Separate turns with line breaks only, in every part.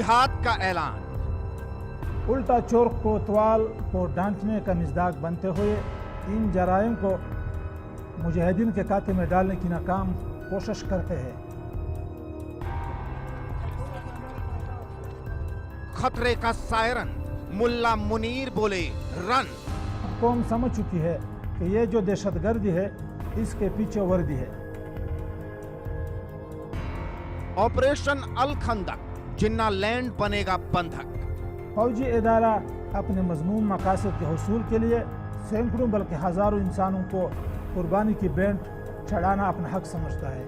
जिहाद का ऐलान।
उल्टा चोर कोतवाल को डांटने का मिज़दाक बनते हुए इन जराइम को मुजाहिदीन के खाते में डालने की नाकाम कोशिश करते हैं।
खतरे का सायरन, मुल्ला मुनीर बोले रन।
कौम समझ चुकी है कि ये जो दहशतगर्दी है इसके पीछे वर्दी है।
ऑपरेशन अल खंदक, जिन्ना लैंड बनेगा बंधक।
फौजी इदारा अपने मजमूम मकासद के हुसूल के लिए सैकड़ों बल्कि हजारों इंसानों को कुर्बानी की बैंड चढ़ाना अपना हक समझता है।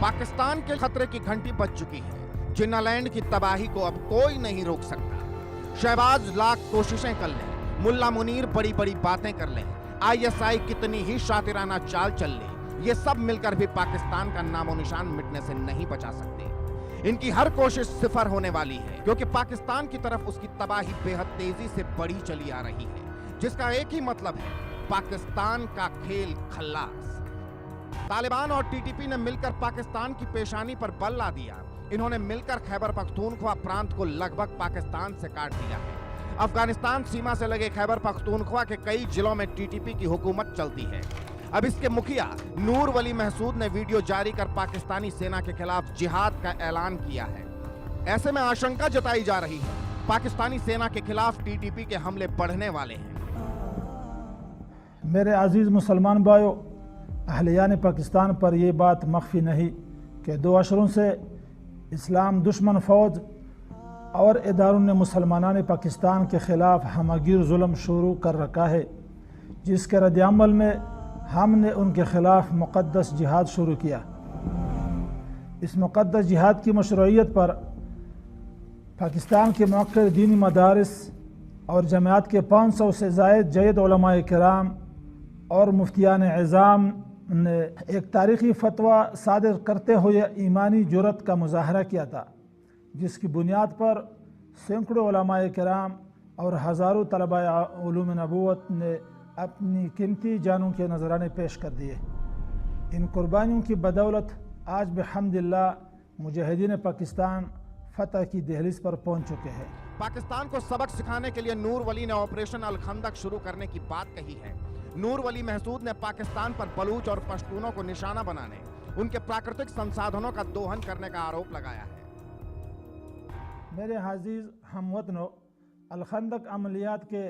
पाकिस्तान के खतरे की घंटी बज चुकी है। जिन्ना लैंड की तबाही को अब कोई नहीं रोक सकता। शहबाज लाख कोशिशें कर ले, मुल्ला मुनीर बड़ी बड़ी बातें कर ले, ISI कितनी ही शातिराना चाल चल ले, ये सब मिलकर भी पाकिस्तान का नामो निशान मिटने से नहीं बचा सकते। इनकी हर कोशिश सिफर होने वाली है, क्योंकि पाकिस्तान की तरफ उसकी तबाही बेहद तेजी से बढ़ी चली आ रही है, जिसका एक ही मतलब है, पाकिस्तान का खेल खल्लास। तालिबान और TTP ने मिलकर पाकिस्तान की पेशानी पर बल ला दिया। इन्होंने मिलकर खैबर पख्तूनख्वा प्रांत को लगभग पाकिस्तान से काट दिया है। अफगानिस्तान सीमा से लगे खैबर पख्तूनख्वा के कई जिलों में TTP की हुकूमत चलती है। अब इसके मुखिया नूर वली महसूद ने वीडियो जारी कर पाकिस्तानी सेना के खिलाफ जिहाद का ऐलान किया है। ऐसे में आशंका जताई जा रही है, पाकिस्तानी सेना के खिलाफ TTP के हमले बढ़ने वाले हैं।
मेरे अजीज मुसलमान भाइयों, अहलियान पाकिस्तान पर यह बात मख्फी नहीं कि 2 अशरों से इस्लाम दुश्मन फौज और इदारों ने मुसलमानान पाकिस्तान के खिलाफ हमगीर जुल्म शुरू कर रखा है, जिसके रद्द-ए-अमल में हमने उनके खिलाफ मुक़द्दस जिहाद शुरू किया। इस मुक़द्दस जिहाद की मशरूइयत पर पाकिस्तान के मुअक्किर दीनी मदारिस और जमात के 500 से ज़ायद जयद उलमाए किराम और मुफ्तियान इज़ाम ने एक तारीख़ी फतवा सादिर करते हुए ईमानी जुर्रत का मुज़ाहरा किया था, जिसकी बुनियाद पर सैकड़ों उलमाए किराम और हज़ारों तलबाए उलूम नबूवत ने अपनी कीमती जानों के नजराने पेश कर दिए। इन कुर्बानियों की बदौलत आज बिहम्दिल्लाह मुजाहिदीन पाकिस्तान फतह की दहलीज पर पहुंच चुके हैं।
पाकिस्तान को सबक सिखाने के लिए नूर वली ने ऑपरेशन अल खंदक शुरू करने की बात कही है। नूर वली महसूद ने पाकिस्तान पर बलूच और पश्तूनों को निशाना बनाने, उनके प्राकृतिक संसाधनों का दोहन करने का आरोप लगाया है।
मेरे अजीज हमवतनों, अल खंदक अमलियात के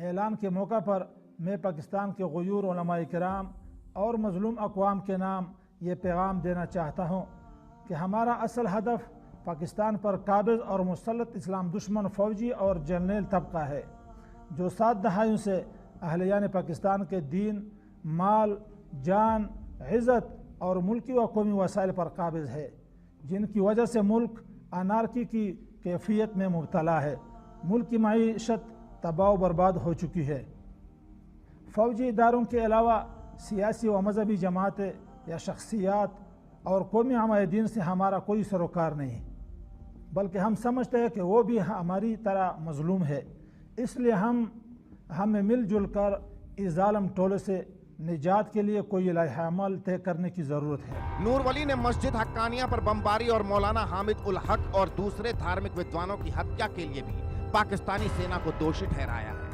ऐलान के मौका पर मैं पाकिस्तान के गुयूर उलमाए किराम और मजलूम अक़वाम के नाम ये पैगाम देना चाहता हूँ कि हमारा असल हदफ पाकिस्तान पर काबिज़ और मुसल्लत इस्लाम दुश्मन फ़ौजी और जर्नल तबका है, जो 7 दहाइयों से अहलियान पाकिस्तान के दीन, माल, जान, इज़्ज़त और मुल्की व कौमी वसाइल पर काबिज़ है, जिनकी वजह से मुल्क अनारकी की कैफियत में मुब्तला है। मुल्क की मईशत तबाह बर्बाद हो चुकी है। फ़ौजी इदारों के अलावा सियासी व मजहबी जमातें या शख्सियात और कौमी हमायदीन से हमारा कोई सरोकार नहीं, बल्कि हम समझते हैं कि वो भी हमारी तरह मजलूम है। इसलिए हमें मिलजुल कर इस जालिम टोले से निजात के लिए कोई लाइहामल तय करने की ज़रूरत है।
नूर वली ने मस्जिद हक्कानिया पर बमबारी और मौलाना हामिद उल हक और दूसरे धार्मिक विद्वानों की हत्या के लिए भी पाकिस्तानी सेना को दोषी ठहराया है।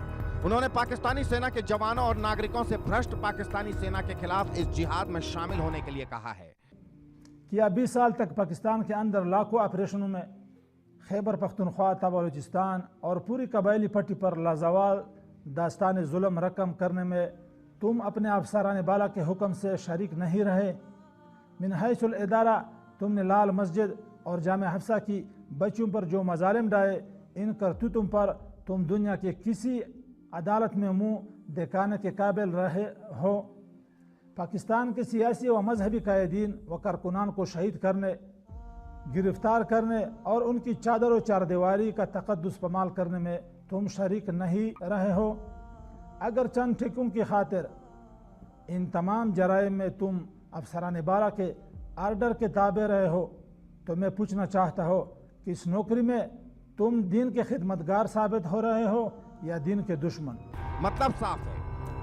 उन्होंने पाकिस्तानी सेना के जवानों और नागरिकों से भ्रष्ट पाकिस्तानी सेना के खिलाफ इस जिहाद में शामिल होने के लिए कहा है।
कि 20 साल तक पाकिस्तान के अंदर लाखों ऑपरेशनों में खैबर पख्तूनख्वा, बलूचिस्तान और पूरी कबायली पट्टी पर लाजवाल दास्तान जुल्म रकम करने में तुम अपने अफसरान बाला के हुक्म से शरीक नहीं रहे। मिन हैसुल इदारा तुमने लाल मस्जिद और जामे हफ्सा की बच्चों पर जो मजालिम डाले, इन करतूतों पर तुम दुनिया के किसी अदालत में मुंह दिखाने के काबिल रहे हो। पाकिस्तान के सियासी व मजहबी कायदीन व कारकुनान को शहीद करने, गिरफ्तार करने और उनकी चादर व चारदीवारी का तकद्दुस पमाल करने में तुम शरीक नहीं रहे हो। अगर चंद ठिकों की खातिर इन तमाम जराइम में तुम अफसरान बाला के आर्डर के ताबे रहे हो, तो मैं पूछना चाहता हो कि इस नौकरी में तुम दीन के खिदमतगार साबित हो रहे हो या दीन के दुश्मन।
मतलब साफ है,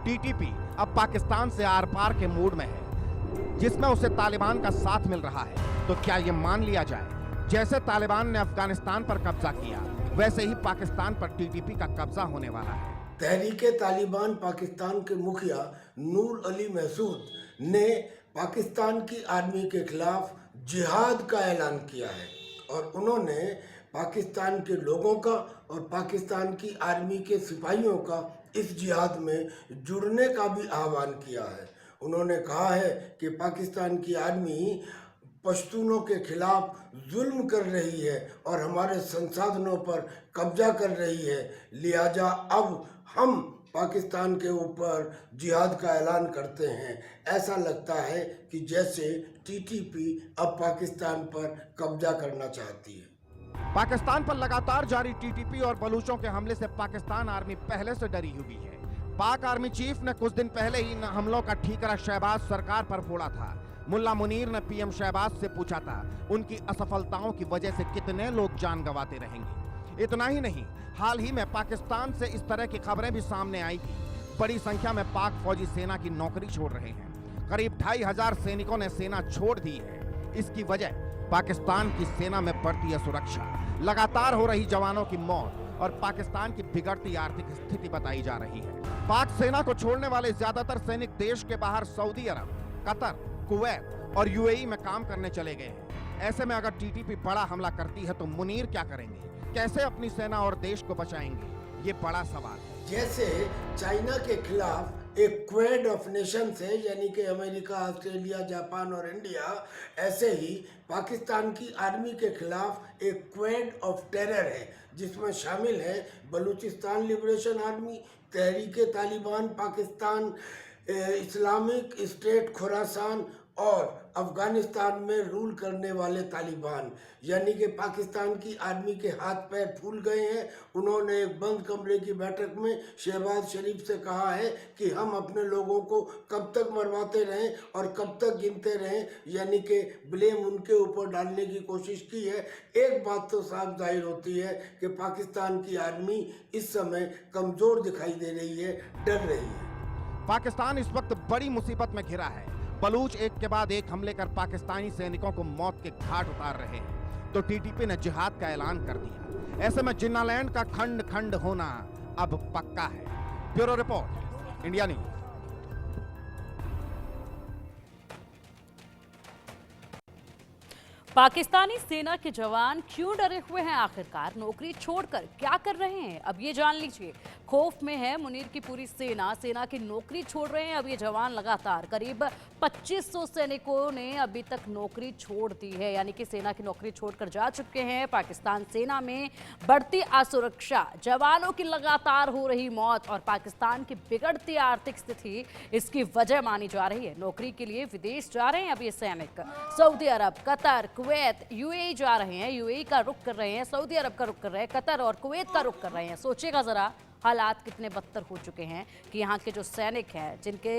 TTP अब पाकिस्तान से आर पार के मूड में है, जिसमें उसे तालिबान का साथ मिल रहा है। तो क्या ये मान लिया जाए जैसे तालिबान ने अफगानिस्तान पर कब्जा किया, वैसे ही पाकिस्तान पर टीटीपी का कब्जा होने वाला है।
तहरीके तालिबान पाकिस्तान के मुखिया नूर अली महसूद ने पाकिस्तान की आर्मी के खिलाफ जिहाद का ऐलान किया है और उन्होंने पाकिस्तान के लोगों का और पाकिस्तान की आर्मी के सिपाहियों का इस जिहाद में जुड़ने का भी आह्वान किया है। उन्होंने कहा है कि पाकिस्तान की आर्मी पश्तूनों के खिलाफ जुल्म कर रही है और हमारे संसाधनों पर कब्जा कर रही है, लिहाजा अब हम पाकिस्तान के ऊपर जिहाद का ऐलान करते हैं। ऐसा लगता है कि जैसे टीटीपी अब पाकिस्तान पर कब्जा करना चाहती है।
पाकिस्तान पर लगातार जारी टीटीपी और बलूचों के हमले से पाकिस्तान आर्मी पहले से डरी हुई है। पाक आर्मी चीफ ने कुछ दिन पहले ही इन हमलों का ठीकरा शहबाज सरकार पर फोड़ा था। मुल्ला मुनीर ने पीएम शहबाज से पूछा था उनकी असफलताओं की वजह से कितने लोग जान गंवाते रहेंगे। इतना ही नहीं, हाल ही में पाकिस्तान से इस तरह की खबरें भी सामने आई थी। बड़ी संख्या में पाक फौजी सेना की नौकरी छोड़ रहे हैं। करीब 2500 सैनिकों ने सेना छोड़ दी है। इसकी वजह पाकिस्तान की सेना में बढ़ती है सुरक्षा, लगातार हो रही जवानों की मौत और पाकिस्तान की बिगड़ती आर्थिक स्थिति बताई जा रही है। पाक सेना को छोड़ने वाले ज्यादातर सैनिक देश के बाहर सऊदी अरब, कतर, कुवैत और यूएई में काम करने चले गए हैं। ऐसे में अगर टीटीपी बड़ा हमला करती है तो मुनीर क्या करेंगे? कैसे अपनी सेना और देश को बचाएंगे? ये बड़ा सवाल है।
जैसे चाइना के खिलाफ एक क्वेड ऑफ नेशंस है, यानी कि अमेरिका, ऑस्ट्रेलिया, जापान और इंडिया, ऐसे ही पाकिस्तान की आर्मी के खिलाफ एक क्वेड ऑफ टेरर है, जिसमें शामिल है Balochistan liberation army, Tehreek-e Taliban Pakistan, Islamic State Khorasan और अफगानिस्तान में रूल करने वाले तालिबान। यानी कि पाकिस्तान की आर्मी के हाथ पैर फूल गए हैं। उन्होंने एक बंद कमरे की बैठक में शहबाज शरीफ से कहा है कि हम अपने लोगों को कब तक मरवाते रहें और कब तक गिनते रहें, यानी कि ब्लेम उनके ऊपर डालने की कोशिश की है। एक बात तो साफ जाहिर होती है कि पाकिस्तान की आर्मी इस समय कमज़ोर दिखाई दे रही है, डर रही है।
पाकिस्तान इस वक्त बड़ी मुसीबत में घिरा है। बलूच एक के बाद एक हमले कर पाकिस्तानी सैनिकों को मौत के घाट उतार रहे हैं, तो टीटीपी ने जिहाद का ऐलान कर दिया। ऐसे में जिन्नालैंड का खंड खंड होना अब पक्का है। Bureau report, India news.
Pakistani सेना के जवान क्यों डरे हुए हैं? आखिरकार नौकरी छोड़कर क्या कर रहे हैं, अब ये जान लीजिए। खौफ में है मुनीर की पूरी सेना की नौकरी छोड़ रहे हैं अब ये जवान लगातार। करीब 2500 सैनिकों ने अभी तक नौकरी छोड़ दी है, यानी कि सेना की नौकरी छोड़कर जा चुके हैं। पाकिस्तान सेना में बढ़ती असुरक्षा, जवानों की लगातार हो रही मौत और पाकिस्तान की बिगड़ती आर्थिक स्थिति इसकी वजह मानी जा रही है। नौकरी के लिए विदेश जा रहे हैं अब ये सैनिक। सऊदी अरब, कतर, कुवैत, यूएई जा रहे हैं। यूएई का रुख कर रहे हैं, सऊदी अरब का रुख कर रहे हैं, कतर और कुवैत का रुख कर रहे हैं। सोचिएगा जरा हालात कितने बदतर हो चुके हैं कि यहाँ के जो सैनिक हैं, जिनके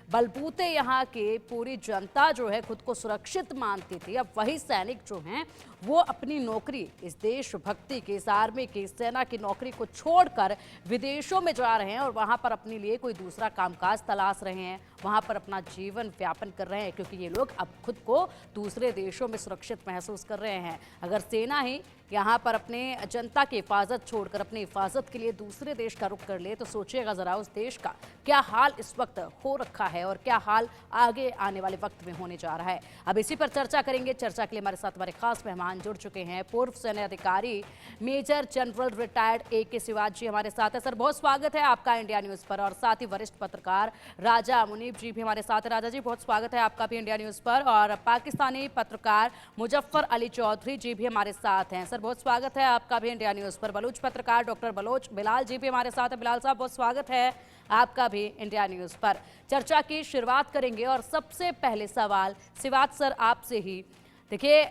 बलबूते यहाँ की पूरी जनता जो है खुद को सुरक्षित मानती थी, अब वही सैनिक जो हैं वो अपनी नौकरी, इस देशभक्ति की, इस आर्मी की, इस सेना की नौकरी को छोड़कर विदेशों में जा रहे हैं और वहाँ पर अपने लिए कोई दूसरा कामकाज तलाश रहे हैं, वहाँ पर अपना जीवन व्यापन कर रहे हैं, क्योंकि ये लोग अब खुद को दूसरे देशों में सुरक्षित महसूस कर रहे हैं। अगर सेना ही यहाँ पर अपने जनता की हिफाजत छोड़कर अपनी हिफाजत के लिए दूसरे देश का रुख कर ले तो सोचिएगा ज़रा उस देश का क्या हाल इस वक्त हो रखा है और क्या हाल आगे आने वाले वक्त में होने जा रहा है। अब इसी पर चर्चा करेंगे। चर्चा के लिए हमारे साथ हमारे खास मेहमान जुड़ चुके हैं। पूर्व सैन्य अधिकारी Major General retired A K. Shivaj ji हमारे साथ है। सर, बहुत स्वागत है आपका इंडिया न्यूज़ पर। और साथ ही वरिष्ठ पत्रकार राजा मुनीब जी भी हमारे साथ है। राजा जी, बहुत स्वागत है आपका भी इंडिया न्यूज़ पर। और पाकिस्तानी पत्रकार मुजफ्फर अली चौधरी जी भी हमारे साथ हैं। सर, बहुत स्वागत है आपका भी इंडिया न्यूज़ पर। बलूच पत्रकार डॉक्टर बलोच बिलाल जी भी हमारे साथ है। बिलाल साहब, बहुत स्वागत है आपका भी इंडिया न्यूज़ पर। चर्चा की शुरुआत करेंगे और सबसे पहले सवाल शिवाज सर आपसे ही। देखिए,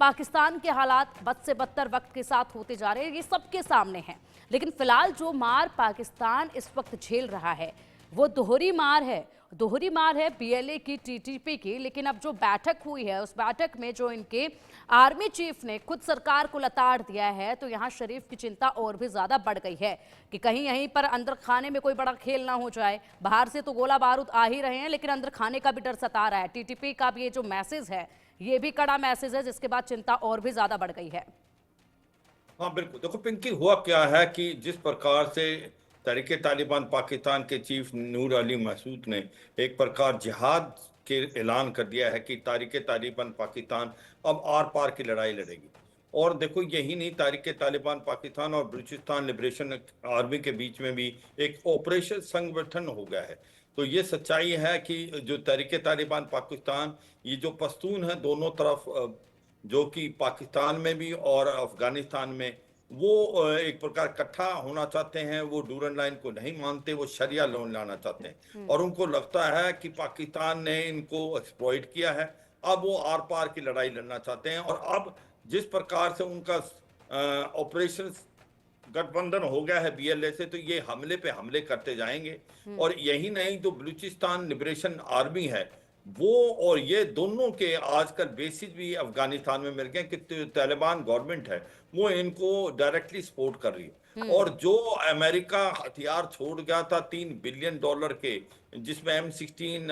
पाकिस्तान के हालात बद से बदतर वक्त के साथ होते जा रहे हैं, ये सबके सामने है। लेकिन फिलहाल जो मार पाकिस्तान इस वक्त झेल रहा है वो दोहरी मार है बीएलए की, टीटीपी की। लेकिन अब जो बैठक हुई है उस बैठक में जो इनके आर्मी चीफ ने खुद सरकार को लताड़ दिया है, तो यहाँ शरीफ की चिंता और भी ज़्यादा बढ़ गई है कि कहीं यहीं पर अंदर खाने में कोई बड़ा खेल ना हो जाए। बाहर से तो गोला बारूद आ ही रहे हैं, लेकिन अंदर खाने का भी डर सता रहा है। टीटीपी का भी ये जो मैसेज है ये भी कड़ा मैसेज है, जिसके बाद चिंता और भी ज्यादा बढ़ गई है।
हाँ बिल्कुल, देखो पिंकी, हुआ क्या है कि जिस प्रकार से तहरीके तालिबान पाकिस्तान के चीफ नूर अली मसूद ने एक प्रकार जिहाद के ऐलान कर दिया है कि तहरीके तालिबान पाकिस्तान अब आर पार की लड़ाई लड़ेगी। और देखो, यही नहीं, तहरीके तालिबान पाकिस्तान और बलूचिस्तान लिबरेशन आर्मी के बीच में भी एक ऑपरेशन संगठन हो गया है। तो ये सच्चाई है कि जो तहरीके तालिबान पाकिस्तान, ये जो पश्तून है दोनों तरफ, जो कि पाकिस्तान में भी और अफगानिस्तान में, वो एक प्रकार इकट्ठा होना चाहते हैं। वो डूरन लाइन को नहीं मानते, वो शरिया लॉ लाना चाहते हैं और उनको लगता है कि पाकिस्तान ने इनको एक्सप्लॉइट किया है। अब वो आर पार की लड़ाई लड़ना चाहते हैं और अब जिस प्रकार से उनका ऑपरेशन गठबंधन हो गया है बीएलए से, तो ये हमले पे हमले करते जाएंगे। और यही नहीं, तो बलूचिस्तान लिबरेशन आर्मी है वो और ये दोनों के आजकल बेसिस भी अफगानिस्तान में मिल गए कि तालिबान गवर्नमेंट है वो इनको डायरेक्टली सपोर्ट कर रही है। और जो अमेरिका हथियार छोड़ गया था $3 बिलियन के, जिसमें M16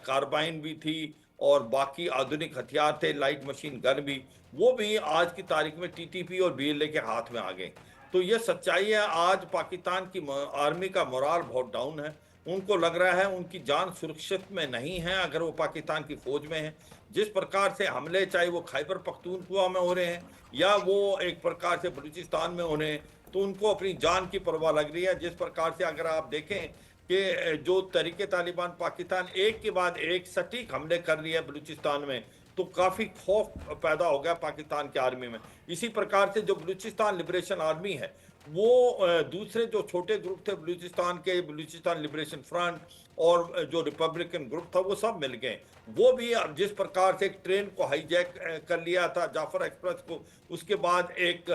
कार्बाइन भी थी और बाकी आधुनिक हथियार थे, लाइट मशीन गन भी, वो भी आज की तारीख में टीटीपी और बीएलए के हाथ में आ गए। तो ये सच्चाई है, आज पाकिस्तान की आर्मी का मोराल बहुत डाउन है। उनको लग रहा है उनकी जान सुरक्षित में नहीं है अगर वो पाकिस्तान की फौज में है। जिस प्रकार से हमले, चाहे वो खैबर पख्तूनख्वा में हो रहे हैं या वो एक प्रकार से बलूचिस्तान में हो रहे हैं, तो उनको अपनी जान की परवाह लग रही है। जिस प्रकार से अगर आप देखें कि जो तहरीके तालिबान पाकिस्तान एक के बाद एक सटीक हमले कर रही है बलूचिस्तान में, तो काफी खौफ पैदा हो गया पाकिस्तान की आर्मी में। इसी प्रकार से जो बलूचिस्तान लिबरेशन आर्मी है, वो दूसरे जो छोटे ग्रुप थे बलूचिस्तान के, बलूचिस्तान लिबरेशन फ्रंट और जो रिपब्लिकन ग्रुप था, वो सब मिल गए। वो भी अब जिस प्रकार से एक ट्रेन को हाईजैक कर लिया था, जाफर एक्सप्रेस को, उसके बाद एक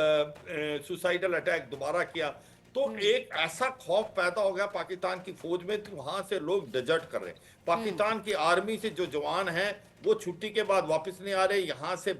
सुसाइडल अटैक दोबारा किया, तो एक ऐसा खौफ पैदा हो गया पाकिस्तान की फौज में, तो वहां से लोग डिजर्ट कर रहे हैं। पाकिस्तान की आर्मी से जो जवान हैं वो छुट्टी के बाद वापस नहीं आ रहे, यहाँ से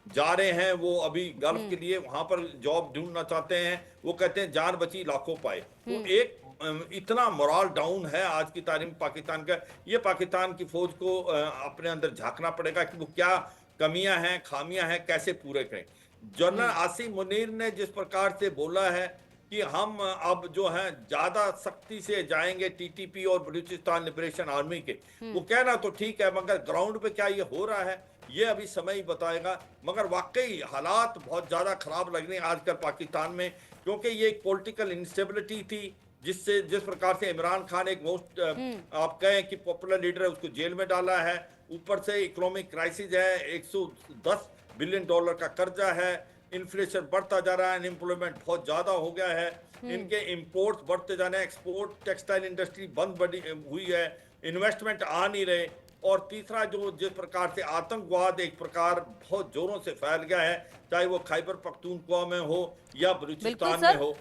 जा रहे हैं वो अभी गल्फ के लिए, वहां पर जॉब ढूंढना चाहते हैं। वो कहते हैं जान बची लाखों पाए। तो एक इतना मोरल डाउन है आज की तारीख में पाकिस्तान का। ये पाकिस्तान की फौज को अपने अंदर झांकना पड़ेगा कि वो क्या कमियां हैं, खामियां हैं, कैसे पूरे करें। जनरल आसिम मुनीर ने जिस प्रकार से बोला है कि हम अब जो है ज्यादा सख्ती से जाएंगे टीटीपी और बलूचिस्तान लिबरेशन आर्मी के, वो कहना तो ठीक है, मगर ग्राउंड पे क्या ये हो रहा है ये अभी समय ही बताएगा। मगर वाकई हालात बहुत ज्यादा खराब लग रहे हैं आजकल पाकिस्तान में, क्योंकि ये एक पॉलिटिकल इंस्टेबिलिटी थी जिस प्रकार से इमरान खान एक मोस्ट आप कहें कि पॉपुलर लीडर है, उसको जेल में डाला है। ऊपर से इकोनॉमिक क्राइसिस है, $110 बिलियन का कर्जा है, इन्फ्लेशन बढ़ता जा रहा है, अनएम्प्लॉयमेंट बहुत ज्यादा हो गया है, इनके इंपोर्ट्स बढ़ते जा रहे हैं, एक्सपोर्ट टेक्सटाइल इंडस्ट्री बंद हुई है, इन्वेस्टमेंट आ नहीं रहे। और तीसरा जो जिस प्रकार से आतंकवाद एक प्रकार बहुत जोरों से फैल गया है, चाहे वो खैबर पख्तूनख्वा में हो या बलूचिस्तान में हो,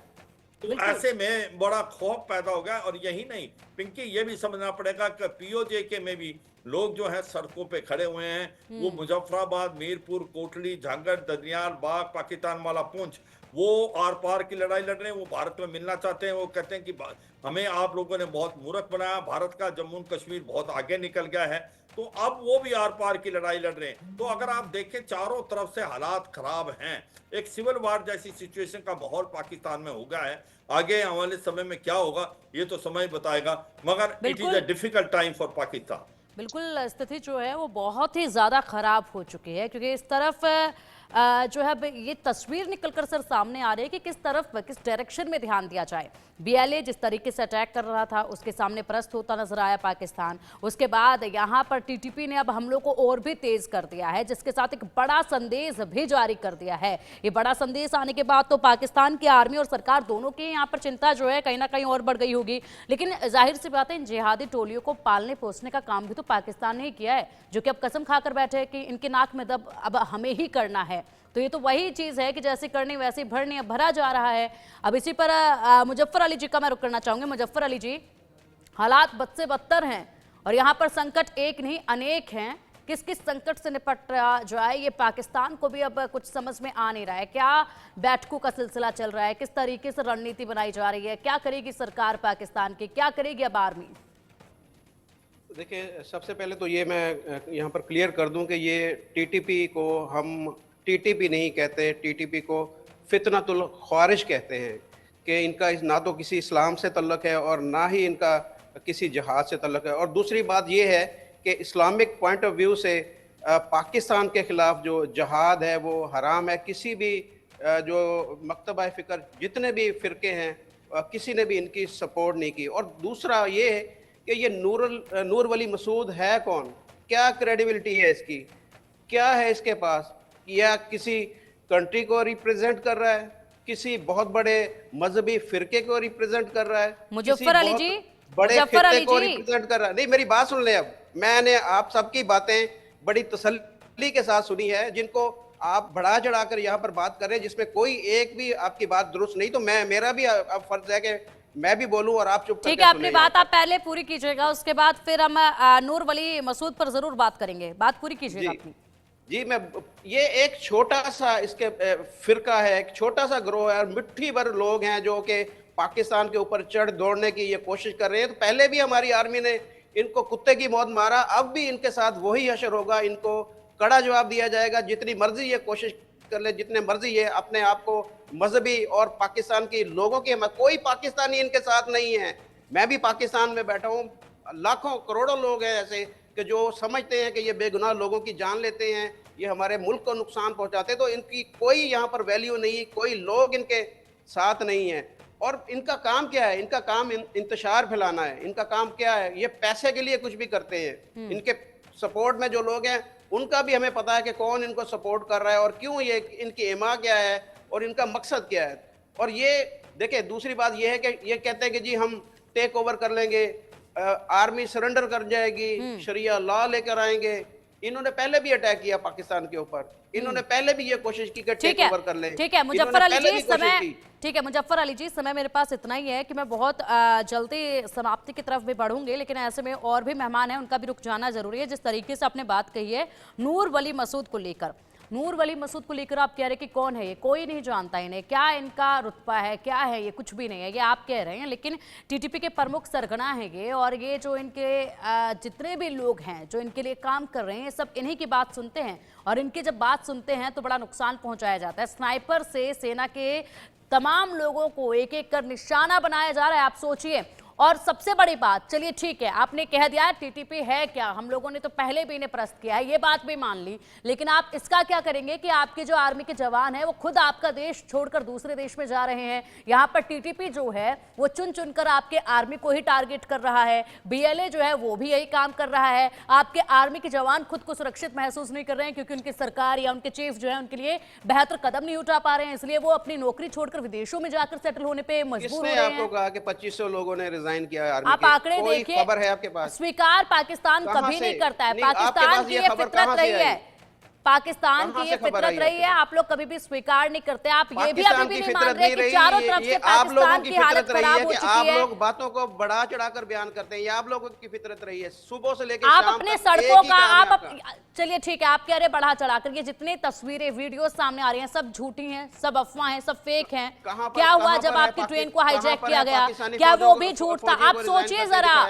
तो ऐसे में बड़ा खौफ पैदा हो गया। और यही नहीं पिंकी, ये भी समझना पड़ेगा कि पीओजे के में भी लोग जो है सड़कों पे खड़े हुए हैं। वो मुजफ्फराबाद, मीरपुर, कोटली, झांगड़, दनियाल बाग, पाकिस्तान वाला पुंछ, वो आर पार की लड़ाई लड़ रहे हैं। वो भारत में मिलना चाहते हैं। वो कहते हैं कि हमें आप लोगों ने बहुत मूर्ख बनाया, भारत का जम्मू कश्मीर बहुत आगे निकल गया है, तो अब वो भी आर पार की लड़ाई लड़ रहे हैं। तो अगर आप देखें चारों तरफ से हालात खराब हैं, एक सिविल वार जैसी सिचुएशन का माहौल पाकिस्तान में हो गया है। आगे आने वाले समय में क्या होगा ये तो समय बताएगा, मगर it is a difficult time for Pakistan.
बिल्कुल, स्थिति जो है वो बहुत ही ज़्यादा ख़राब हो चुकी है, क्योंकि इस तरफ जो है ये तस्वीर निकलकर सर सामने आ रही है कि किस तरफ, किस डायरेक्शन में ध्यान दिया जाए। बीएलए जिस तरीके से अटैक कर रहा था उसके सामने प्रस्त होता नजर आया पाकिस्तान। उसके बाद यहाँ पर टीटीपी ने अब हमलों को और भी तेज कर दिया है, जिसके साथ एक बड़ा संदेश भी जारी कर दिया है। ये बड़ा संदेश आने के बाद तो पाकिस्तान की आर्मी और सरकार दोनों की यहाँ पर चिंता जो है कहीं ना कहीं और बढ़ गई होगी। लेकिन जाहिर सी बात है, इन जिहादी टोलियों को पालने पोसने का काम भी तो पाकिस्तान ने ही किया है, जो कि अब कसम खाकर बैठे हैं कि इनके नाक में दब अब हमें ही करना है। तो ये तो वही चीज़ है कि जैसे करनी वैसे भरनी, अब भरा जा रहा है। अब इसी पर मुजफ्फर अली जी का मैं रुख करना चाहूँगी। मुजफ्फर अली जी, हालात बद से बदतर हैं और यहाँ पर संकट एक नहीं अनेक हैं। किस किस संकट से निपट रहा जो है ये पाकिस्तान को भी अब कुछ समझ में आ नहीं रहा है। क्या बैठकों का सिलसिला चल रहा है, किस तरीके से रणनीति बनाई जा रही है, क्या करेगी सरकार पाकिस्तान की, क्या करेगी अब आर्मी?
देखिए, सबसे पहले तो ये मैं यहाँ पर क्लियर कर दूं कि ये टीटीपी को हम टीटीपी नहीं कहते, टीटीपी को फितनतुल ख्वारिज कहते हैं कि इनका ना तो किसी इस्लाम से तल्लुक़ है और ना ही इनका किसी जहाद से तल्लुक़ है। और दूसरी बात ये है कि इस्लामिक पॉइंट ऑफ व्यू से पाकिस्तान के ख़िलाफ़ जो जहाद है वो हराम है। किसी भी जो मकतबा फ़िक्र जितने भी फ़िरके हैं किसी ने भी इनकी सपोर्ट नहीं की। और दूसरा ये है कि ये नूर वली मसूद है कौन, क्या क्रेडिबिलिटी है इसकी, क्या है इसके पास, या किसी कंट्री को रिप्रेजेंट कर रहा है, किसी बहुत बड़े मजहबी फिरके को रिप्रेजेंट कर रहा है,
मुजफ्फर अली जी,
बड़े
मुजफ्फर अली
खित्ते को
जी,
रिप्रेजेंट कर रहा है। नहीं, मेरी बात सुन ले। अब मैंने आप सबकी बातें बड़ी तसल्ली के साथ सुनी है, जिनको आप बढ़ा चढ़ाकर यहाँ पर बात कर रहे हैं जिसमें कोई एक भी आपकी बात दुरुस्त नहीं। तो मेरा भी अब फर्ज है कि मैं भी बोलूं और आप चुप
ठीक
करके
है, अपनी
सुने।
बात आप पहले पूरी कीजिएगा, उसके बाद फिर हम नूर वली मसूद पर जरूर बात करेंगे। बात पूरी कीजिएगा अपनी।
जी, मैं ये एक छोटा सा इसके फिरका है, एक छोटा सा ग्रोह है और मिट्टी भर लोग हैं जो कि पाकिस्तान के ऊपर चढ़ दौड़ने की ये कोशिश कर रहे हैं। तो पहले भी हमारी आर्मी ने इनको कुत्ते की मौत मारा, अब भी इनके साथ वही हशर होगा, इनको कड़ा जवाब दिया जाएगा। जितनी मर्जी ये कोशिश कर ले, जितने मर्जी ये अपने आप को मजहबी और पाकिस्तान के लोगों के, कोई पाकिस्तानी इनके साथ नहीं है। मैं भी पाकिस्तान में बैठा हूँ, लाखों करोड़ों लोग हैं ऐसे कि जो समझते हैं कि ये बेगुनाह लोगों की जान लेते हैं, ये हमारे मुल्क को नुकसान पहुंचाते हैं। तो इनकी कोई यहाँ पर वैल्यू नहीं, कोई लोग इनके साथ नहीं है। और इनका काम क्या है? इनका काम इंतशार फैलाना है। इनका काम क्या है? ये पैसे के लिए कुछ भी करते हैं। इनके सपोर्ट में जो लोग हैं उनका भी हमें पता है कि कौन इनको सपोर्ट कर रहा है और क्यों, ये इनकी एमा क्या है और इनका मकसद क्या है। और ये देखिए, दूसरी बात ये है कि ये कहते हैं कि जी हम टेक ओवर कर लेंगे, आर्मी सरेंडर कर जाएगी, शरिया लॉ लेकर आएंगे। इन्होंने पहले भी अटैक किया पाकिस्तान के ऊपर, इन्होंने पहले भी ये कोशिश की कि टेक ओवर कर लें।
ठीक है मुजफ्फर अली जी, समय ठीक है मुजफ्फर अली जी, समय मेरे पास इतना ही है कि मैं बहुत जल्दी समाप्ति की तरफ भी बढ़ूंगी, लेकिन ऐसे में और भी मेहमान हैं, उनका भी रुक जाना जरूरी है। जिस तरीके से आपने बात कही है नूर वली मसूद को लेकर, नूर वली मसूद को लेकर आप कह रहे हैं कि कौन है ये, कोई नहीं जानता इन्हें, क्या इनका रुतबा है, क्या है ये, कुछ भी नहीं है, ये आप कह रहे हैं। लेकिन टीटीपी के प्रमुख सरगना है ये, और ये जो इनके जितने भी लोग हैं जो इनके लिए काम कर रहे हैं, सब इन्हीं की बात सुनते हैं। और इनकी जब बात सुनते हैं तो बड़ा नुकसान पहुंचाया जाता है। स्नाइपर से सेना के तमाम लोगों को एक एक कर निशाना बनाया जा रहा है, आप सोचिए। और सबसे बड़ी बात, चलिए ठीक है आपने कह दिया टीटीपी है क्या, हम लोगों ने तो पहले भी इन्हें प्रश्न किया है, ये बात भी मान ली, लेकिन आप इसका क्या करेंगे कि आपके जो आर्मी के जवान हैं वो खुद आपका देश छोड़कर दूसरे देश में जा रहे हैं। यहाँ पर टीटीपी जो है वो चुन चुनकर आपके आर्मी को ही टारगेट कर रहा है, बीएलए जो है वो भी यही काम कर रहा है। आपके आर्मी के जवान खुद को सुरक्षित महसूस नहीं कर रहे हैं क्योंकि उनकी सरकार या उनके चीफ जो है उनके लिए बेहतर कदम नहीं उठा पा रहे हैं, इसलिए वो अपनी नौकरी छोड़कर विदेशों में जाकर सेटल होने पे मजबूर हो रहे हैं।
आपको कहा कि 2500 लोगों ने रिजाइन किया आर्मी
आप आंकड़े देखिए,
खबर है आपके पास?
स्वीकार पाकिस्तान कभी नहीं करता है। पाकिस्तान की ये फितरत रही है, पाकिस्तान की ये फितरत रही है, आप लोग कभी भी स्वीकार नहीं करते। आप ये भी अभी भी नहीं मान रहे कि चारों तरफ से पाकिस्तान की हालत खराब हो चुकी है।
आप लोग बातों को बढ़ा चढ़ाकर बयान करते हैं, ये आप लोगों की फितरत रही है सुबह से लेकर
आप
शाम
अपने
तक
सड़कों का आप चलिए ठीक है, आप कह रहे बढ़ा चढ़ाकर, ये जितनी तस्वीरें वीडियो सामने आ रही हैं सब झूठी हैं, सब अफवाह हैं, सब फेक हैं। क्या हुआ जब आपकी ट्रेन को हाईजैक किया गया, क्या वो भी झूठ था? आप सोचिए जरा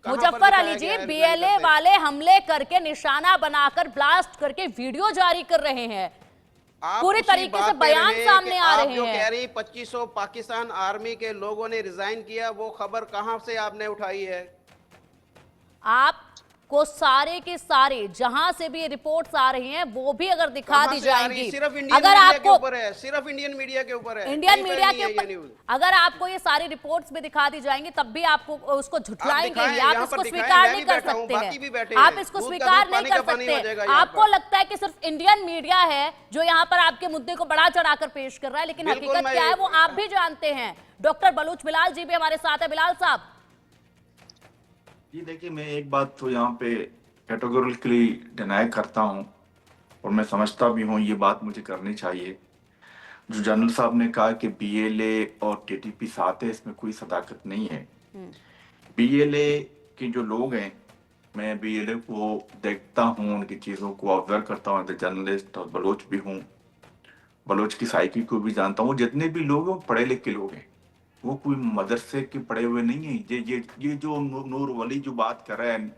मुजफ्फर अली जी, बीएलए वाले हमले करके निशाना बनाकर ब्लास्ट करके वीडियो जारी कर रहे हैं, पूरी तरीके से बयान सामने आ रहे हैं।
कह रही 2500 पाकिस्तान आर्मी के लोगों ने रिजाइन किया, वो खबर कहां से आपने उठाई है?
आप को सारे के सारे जहां से भी रिपोर्ट्स आ रही हैं वो भी अगर दिखा दी जाएंगी,
सिर्फ
अगर आपको
सिर्फ इंडियन मीडिया के ऊपर है,
इंडियन मीडिया के ऊपर अगर आपको ये सारी रिपोर्ट्स भी दिखा दी जाएंगी तब भी आपको उसको झुठलाएंगे, आप इसको स्वीकार नहीं कर सकते हैं, आप इसको स्वीकार नहीं कर सकते। आपको लगता है कि सिर्फ इंडियन मीडिया है जो यहाँ पर आपके मुद्दे को बढ़ा चढ़ाकर पेश कर रहा है, लेकिन हकीकत क्या है वो आप भी जानते हैं। डॉक्टर बलूच बिलाल जी भी हमारे साथ है। बिलाल साहब
जी देखिए, मैं एक बात तो यहाँ पे कैटेगोरिकली डिनाई करता हूँ और मैं समझता भी हूँ ये बात मुझे करनी चाहिए। जो जनरल साहब ने कहा कि बीएलए और टीटीपी साथ है, इसमें कोई सदाकत नहीं है। बीएलए के जो लोग हैं, मैं बीएलए को देखता हूँ, उनकी चीज़ों को ऑब्जर्व करता हूँ, जर्नलिस्ट और बलोच भी हूँ, बलोच की साइकी को भी जानता हूँ। जितने भी लोग हैं वो पढ़े लिखे लोग हैं, वो कोई मदरसे के पढ़े हुए नहीं है। ये जो नूर वली जो बात कर रहे हैं,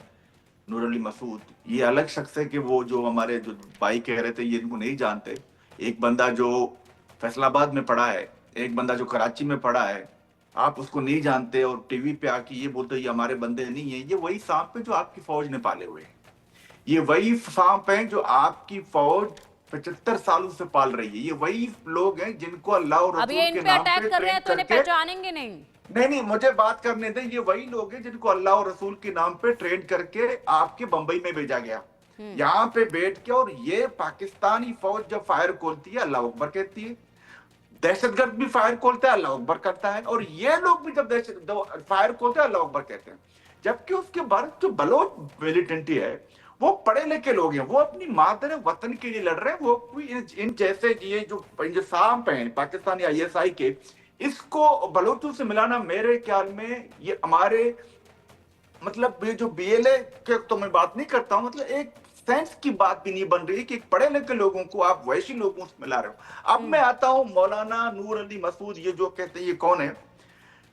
नूर अली मसूद, ये अलग शख्स है कि वो जो हमारे जो भाई कह रहे थे ये इनको नहीं जानते। एक बंदा जो फैसलाबाद में पढ़ा है, एक बंदा जो कराची में पढ़ा है, आप उसको नहीं जानते और टीवी पे आके ये बोलते ये हमारे बंदे नहीं है। ये वही सांप है जो आपकी फौज ने पाले हुए हैं। ये वही सांप हैं जो आपकी फौज 75 सालों से पाल रही है। ये वही लोग हैं जिनको अल्लाह और
अब ये
रसूल
इन
के
पे
नाम
अटैक
पे
कर रहे हैं
ट्रेन
तो इन्हें
करके,
पहचानेंगे नहीं।
नहीं मुझे बात करने दें। ये वही लोग हैं जिनको अल्लाह और रसूल के नाम पे ट्रेन करके आपके बंबई में भेजा गया, यहाँ पे बैठ के। और ये पाकिस्तानी फौज जब फायर खोलती है अल्लाह अकबर कहती है, दहशतगर्द भी फायर खोलता है अल्लाह अकबर करता है, और ये लोग भी जब फायर खोलते हैं अल्लाह अकबर कहते हैं। जबकि उसके बाद जो बलोच मिलिटेंटी है वो पढ़े लिखे लोग हैं, वो अपनी मादर वतन के लिए लड़ रहे हैं। वो कोई इन जैसे ये जो सांप हैं पाकिस्तानी ISI के, इसको बलोचों से मिलाना मेरे ख्याल में ये हमारे मतलब ये जो BLA के तो मैं बात नहीं करता हूं, मतलब एक सेंस की बात भी नहीं बन रही कि पढ़े लिखे लोगों को आप वैसी लोगों से मिला रहे हो। अब मैं आता हूं मौलाना नूर अली मसूद, ये जो कहते हैं ये कौन है?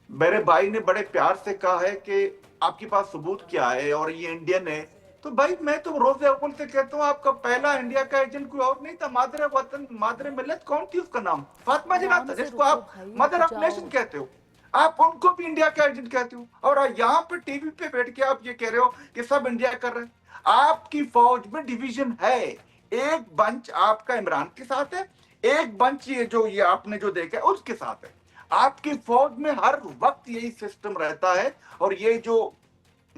मेरे भाई ने बड़े प्यार से कहा है कि आपके पास सबूत क्या है और ये इंडियन है। तो भाई मैं तो रोज़े अव्वल से कहता हूँ आपका पहला इंडिया का एजेंट कोई और नहीं था, मादर वतन मादर मिल्लत कौन थी? उसका नाम फातिमा जिन्नाह था, जिसको आप मदर ऑफ नेशन कहते हो। आप उनको भी इंडिया का एजेंट कहते हो, और यहाँ पे टीवी पे बैठ के आप ये कह रहे हो कि सब इंडिया कर रहे हैं। आपकी फौज में डिवीजन है, एक बंच आपका इमरान के साथ है, एक बंच ये आपने जो देखा है उसके साथ है। आपकी फौज में हर वक्त यही सिस्टम रहता है। और ये जो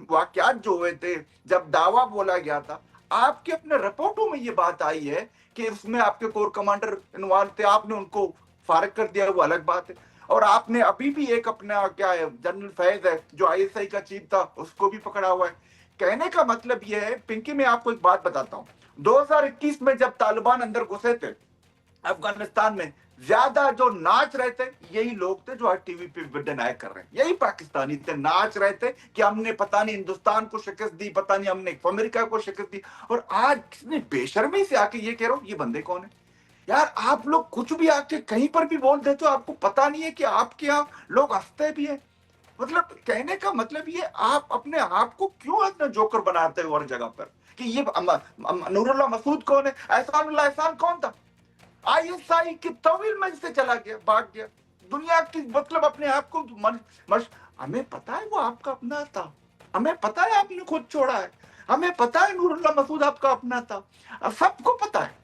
वाकयात जो हुए थे, जब दावा बोला गया था, आपके अपने रिपोर्टों में ये बात आई है कि उसमें आपके कोर कमांडर इन्वॉल्व थे, आपने उनको फारिग कर दिया, वो अलग बात है। और आपने अभी भी एक अपना क्या है जनरल फैज है जो ISI का चीफ था, उसको भी पकड़ा हुआ है। कहने का मतलब यह है, पिंकी मैं आपको एक बात बताता हूं, 2021 में जब तालिबान अंदर घुसे थे अफगानिस्तान में, ज्यादा जो नाच रहे थे यही लोग थे जो आज टीवी पे डिनाई कर रहे हैं। यही पाकिस्तानी थे, नाच रहे थे कि हमने पता नहीं हिंदुस्तान को शिकस्त दी, पता नहीं हमने अमेरिका को शिकस्त दी। और आज किसने बेशर्मी से आके ये कह रहा हूं ये बंदे कौन है? यार आप लोग कुछ भी आके कहीं पर भी बोल देते हो, आपको पता नहीं है कि आपके यहाँ लोग हंसते भी है। मतलब कहने का मतलब ये, आप अपने आप को क्यों इतना जोकर बनाते हो हर जगह पर कि ये नूरुल्लाह मसूद कौन है, एहसान कौन था? ISI की तवील मंच से चला गया, भाग गया दुनिया की, मतलब अपने आप को हमें पता है वो आपका अपना था, हमें पता है आपने खुद छोड़ा है, हमें पता है नूरुल्लाह मसूद आपका अपना था, सबको पता है।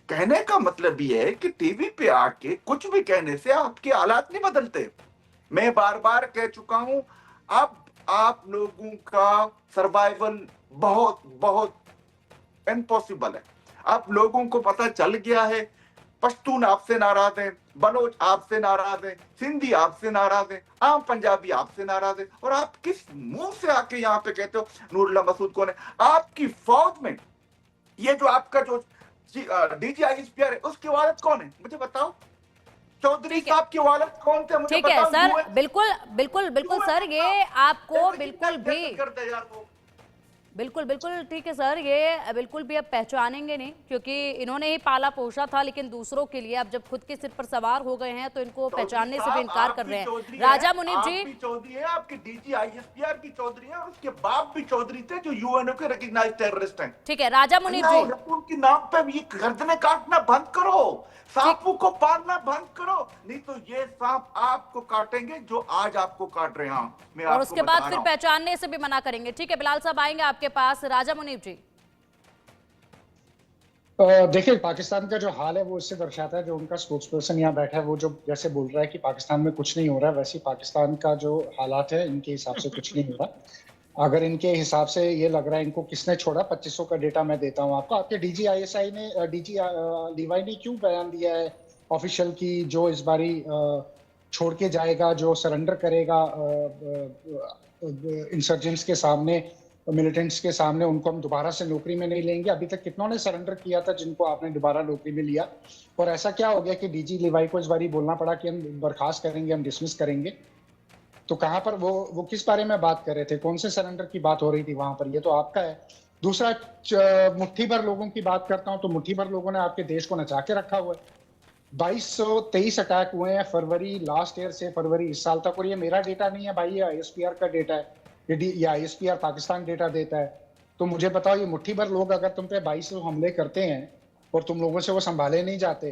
कहने का मतलब ये है कि टीवी पे आके कुछ भी कहने से आपके हालात नहीं बदलते। मैं बार बार कह चुका हूं, अब आप लोगों का सर्वाइवल बहुत बहुत इम्पॉसिबल है। अब लोगों को पता चल गया है, पश्तून आपसे नाराज है, बलोच आपसे नाराज है, सिंधी आपसे नाराज है, आम पंजाबी आपसे नाराज है, और आप किस मुंह से आके यहाँ पे कहते हो नूरुल्लाह मसूद कौन है? आपकी फौज में ये जो आपका जो DG ISPR है उसकी वालिद कौन है मुझे बताओ? चौधरी साहब की वालिद कौन थे मुझे
बताओ? ठीक है सर, बिल्कुल सर, ये आपको बिल्कुल भी बिल्कुल ठीक है सर, ये बिल्कुल भी अब पहचानेंगे नहीं, क्योंकि इन्होंने ही पाला पोषा था, लेकिन दूसरों के लिए अब जब खुद के सिर पर सवार हो गए हैं तो इनको पहचानने से भी इनकार कर रहे हैं। राजा मुनीब जी
चौधरी है, आपके DG ISPR की चौधरी है, और उसके बाप भी चौधरी थे जो UNO के रिकॉग्नाइज्ड टेररिस्ट हैं।
ठीक है राजा मुनीब जी,
उनके नाम पे ये गर्दनें काटना बंद करो, सांपों को पालना बंद करो, नहीं तो ये सांप आपको काटेंगे जो आज आपको काट रहे हैं।
और उसके बाद फिर पहचानने से भी मना करेंगे। ठीक है बिलाल साहब आएंगे आपके पास। राजा मुनीब जी,
देखिए पाकिस्तान का जो हाल है वो इससे दर्शाता है, जो उनका स्पोक्स पर्सन यहाँ बैठा है वो जो जैसे बोल रहा है कि पाकिस्तान में कुछ नहीं हो रहा है, वैसे पाकिस्तान का जो हालात है इनके हिसाब से कुछ नहीं हो रहा। अगर इनके हिसाब से ये लग रहा है इनको किसने छोड़ा, 2500 का डेटा मैं देता हूँ आपको। आपके DG लीवाई ने क्यों बयान दिया है ऑफिशियल की, जो इस बारी छोड़ के जाएगा, जो सरेंडर करेगा इंसर्जेंट्स के सामने, मिलिटेंट्स के सामने, उनको हम दोबारा से नौकरी में नहीं लेंगे। अभी तक कितनों ने सरेंडर किया था जिनको आपने दोबारा नौकरी में लिया? और ऐसा क्या हो गया कि DG लीवाई को इस बारी बोलना पड़ा कि हम बर्खास्त करेंगे, हम डिसमिस करेंगे? तो कहाँ पर वो किस बारे में बात कर रहे थे, कौन से सरेंडर की बात हो रही थी वहां पर? ये तो आपका है। दूसरा, मुट्ठी भर लोगों की बात करता हूँ तो मुट्ठी भर लोगों ने आपके देश को नचा के रखा हुआ है। 2223 अटैक हुए हैं फरवरी लास्ट ईयर से फरवरी इस साल तक, और ये मेरा डेटा नहीं है भाई, ये आईएसपीआर का डेटा है, ये आईएसपीआर पाकिस्तान डेटा देता है। तो मुझे बताओ, ये मुट्ठी भर लोग अगर तुम पे 2200 हमले करते हैं और तुम लोगों से वो संभाले नहीं जाते,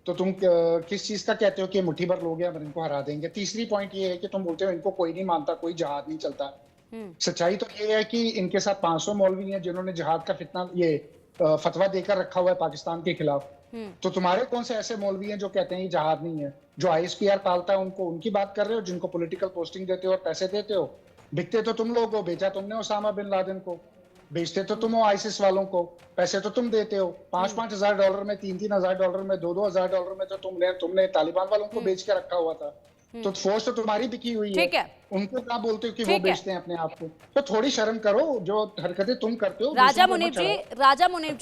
तो तुम किस चीज का कहते हो कि मुट्ठी भर लोग हैं हम इनको हरा देंगे। तीसरी पॉइंट ये है कि तुम बोलते हो इनको कोई नहीं मानता, कोई जहाद नहीं चलता। सच्चाई तो ये है कि इनके साथ 500 मौलवी हैं जिन्होंने जहाद का फितना ये फतवा देकर रखा हुआ है पाकिस्तान के खिलाफ। तो तुम्हारे कौन से ऐसे मौलवी हैं जो कहते हैं ये जहाद नहीं है? जो आईएसपीआर पालता है उनको, उनकी बात कर रहे हो, जिनको पॉलिटिकल पोस्टिंग देते हो और पैसे देते हो। बिकते तो तुम लोग हो, बेचा तुमने उसामा बिन लादेन को, बेचते तो तुम हो आईसिस वालों को, पैसे तो तुम देते हो। $5,000 में, $3,000 में, $2,000 में तो तुमने तालिबान वालों को बेच के रखा हुआ था। तो फोर्स तो तुम्हारी बिकी हुई
ठीक है।
उनको क्या बोलते हो कि वो बेचते हैं अपने आप को? तो थोड़ी शर्म करो, जो हरकतें तुम करते हो।
राजा मुनीब जी, राजा मुनीब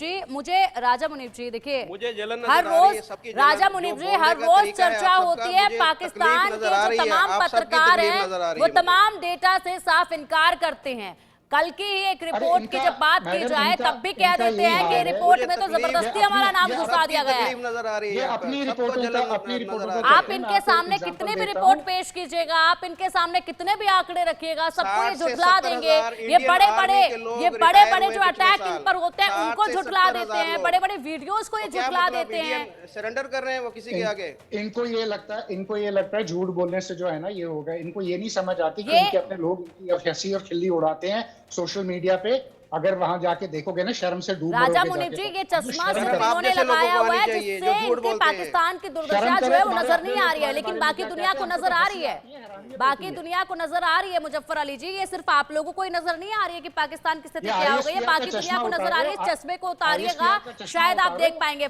जी देखिए,
मुझे जलन
हर
नजर आ रही है,
रोज
सबकी
राजा
जलन,
मुनीब
जो
जी
बोलने
हर
का
रोज
तरीका है
चर्चा
आप
होती
सबका,
है
मुझे
पाकिस्तान
तकलीफ
के
नजर आ
जो
रही है,
तमाम
आप सबकी
पत्रकार
तकलीफ नजर आ
हैं
रही
वो
है मुझे।
तमाम डेटा से साफ इनकार करते हैं। कल की ही एक रिपोर्ट की जब बात की जाए तब भी कह देते हैं कि रिपोर्ट में तो जबरदस्ती हमारा नाम घुसा दिया गया है।
नजर आ रही है,
अपनी रिपोर्टों
आप इनके सामने कितने भी रिपोर्ट पेश कीजिएगा, आप इनके सामने कितने भी आंकड़े रखिएगा, सबको ये झुठला देंगे। ये बड़े बड़े जो अटैक इन पर होते हैं उनको झुठला देते हैं, बड़े बड़े वीडियोस को ये झुठला देते हैं।
सरेंडर कर रहे हैं वो किसी के आगे।
इनको ये लगता है झूठ बोलने से जो है ना ये होगा। इनको ये नहीं समझ आती कि इनके अपने लोग इनकी हंसी और खिल्ली उड़ाते हैं सोशल मीडिया पे। अगर वहां जाके देखोगे ना, शर्म से डूब
राजा
मरोगे
मुनीब
जाके।
जी, ये चश्मा
शर्म
सिर्फ
करो।
इन्होंने
जैसे
लगाया
लोगों को
हुआ है
आनी चाहिए,
जिससे
जो झूठ
इनकी
बोलते हैं।
पाकिस्तान की दुर्दशा
शर्म
जो है
करो,
वो नजर नहीं आ रही है,
तुम्हारे
लेकिन
बारे
बाकी
में
दुनिया को
क्या
नजर आ रही है।
हंसी आती है,
बाकी दुनिया को नजर आ रही है। मुजफ्फर अली जी, ये सिर्फ आप लोगों को ही नजर नहीं आ रही है कि पाकिस्तान की स्थिति क्या हो गई है, बाकी दुनिया को नजर आ रही है। चश्मे को उतारिएगा, शायद आप देख पाएंगे।